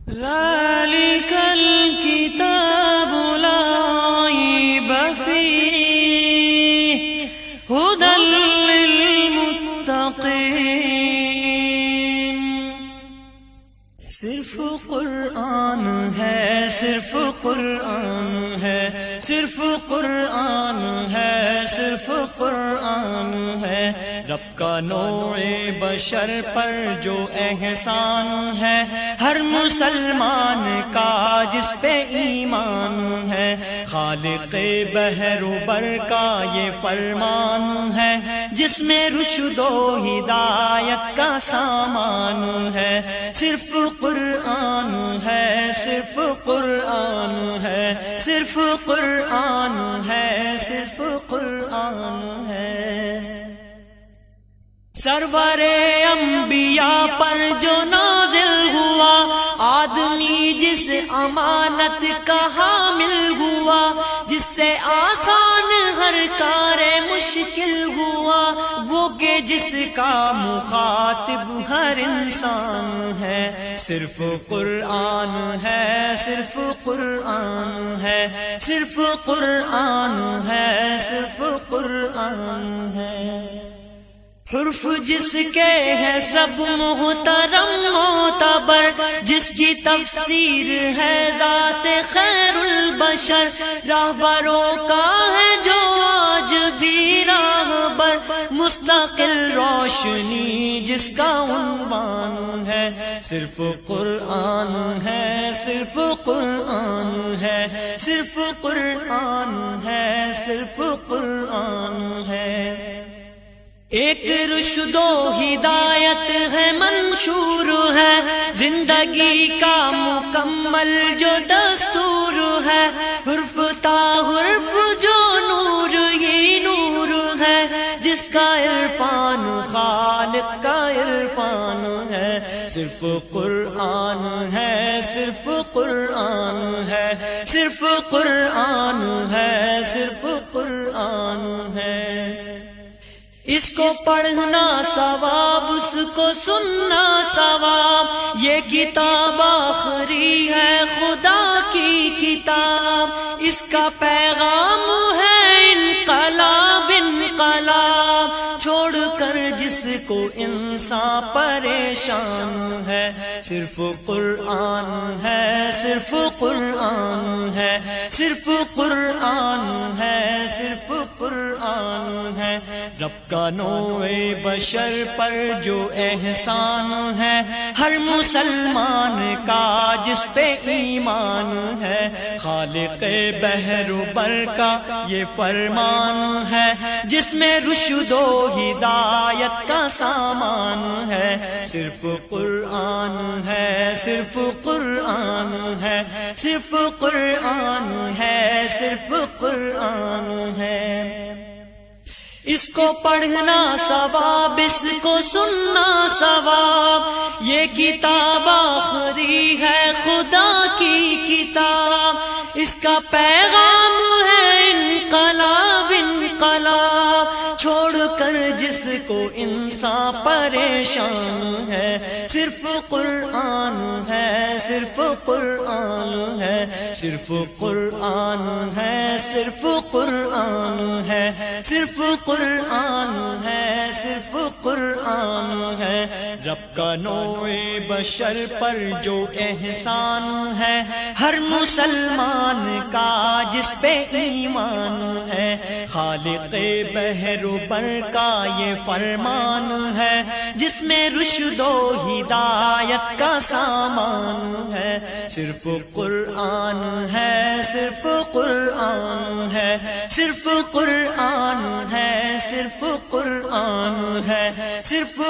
ذلك الكتاب لا ريب فيه هدى للمتقين. صرف قرآن ہے، صرف قرآن ہے، صرف قرآن ہے، صرف قرآن ہے. رب کا نوع بشر پر جو احسان ہے، ہر مسلمان کا جس پہ ایمان ہے. خالق بحر و بر کا یہ فرمان ہے، جس میں رشد و ہدایت کا سامان ہے. صرف قرآن ہے، صرف قرآن ہے، صرف قرآن ہے، صرف قرآن ہے. سرور انبیاء پر جو نازل ہوا، آدمی جس امانت کا حامل ہوا، جس سے آسان ہر کار مشکل ہوا، وہ کہ جس کا مخاطب ہر انسان ہے. صرف قرآن ہے، صرف قرآن ہے، صرف قرآن ہے، صرف قرآن ہے. حرف جس کے ہیں سب محترم معتبر، جس کی تفسیر ہے ذات خیر البشر، راہبروں کا ہے جو آج بھی راہبر، مستقل روشنی جس کا عنوان ہے. صرف قرآن ہے، صرف قرآن ہے، صرف قرآن ہے، صرف قرآن ہے. ایک رشد و ہدایت ہے منشور ہے، زندگی کا مکمل جو دستور ہے. حرف تا حرف جو نور ہی نور ہے، جس کا عرفان خالق کا عرفان ہے. صرف قرآن ہے، صرف قرآن ہے، صرف قرآن ہے، صرف قرآن ہے. اس کو پڑھنا ثواب، اس کو سننا ثواب، یہ کتاب آخری ہے خدا کی کتاب. اس کا پیغام ہے انقلاب انقلاب، چھوڑ کر جس کو انسان پریشان ہے. صرف قرآن ہے، صرف قرآن ہے، صرف قرآن ہے، صرف قرآن ہے. رب کا نوع بشر پر جو احسان ہے، ہر مسلمان کا جس پہ ایمان ہے. خالق بحر و بر کا یہ فرمان ہے، جس میں رشد و ہدایت کا سامان ہے. صرف قرآن ہے، صرف قرآن ہے، صرف قرآن ہے، صرف قرآن ہے. اس کو پڑھنا ثواب، اس کو سننا ثواب، یہ کتاب آخری ہے خدا کی کتاب. اس کا پیغام ہے انقلاب انقلاب، چھوڑ کر جس کو انسان پریشان ہے. صرف قرآن ہے، صرف قرآن ہے، صرف قرآن ہے، صرف قرآن ہے، صرف قرآن ہے، صرف قرآن ہے. رب کا نوع بشر پر جو احسان ہے، ہر مسلمان کا جس پہ ایمان ہے. خالق بحر و بر کا یہ فرمان ہے، جس میں رشد و ہدایت کا سامان ہے. صرف قرآن ہے، صرف قرآن ہے، صرف قرآن ہے، صرف قرآن ہے، صرف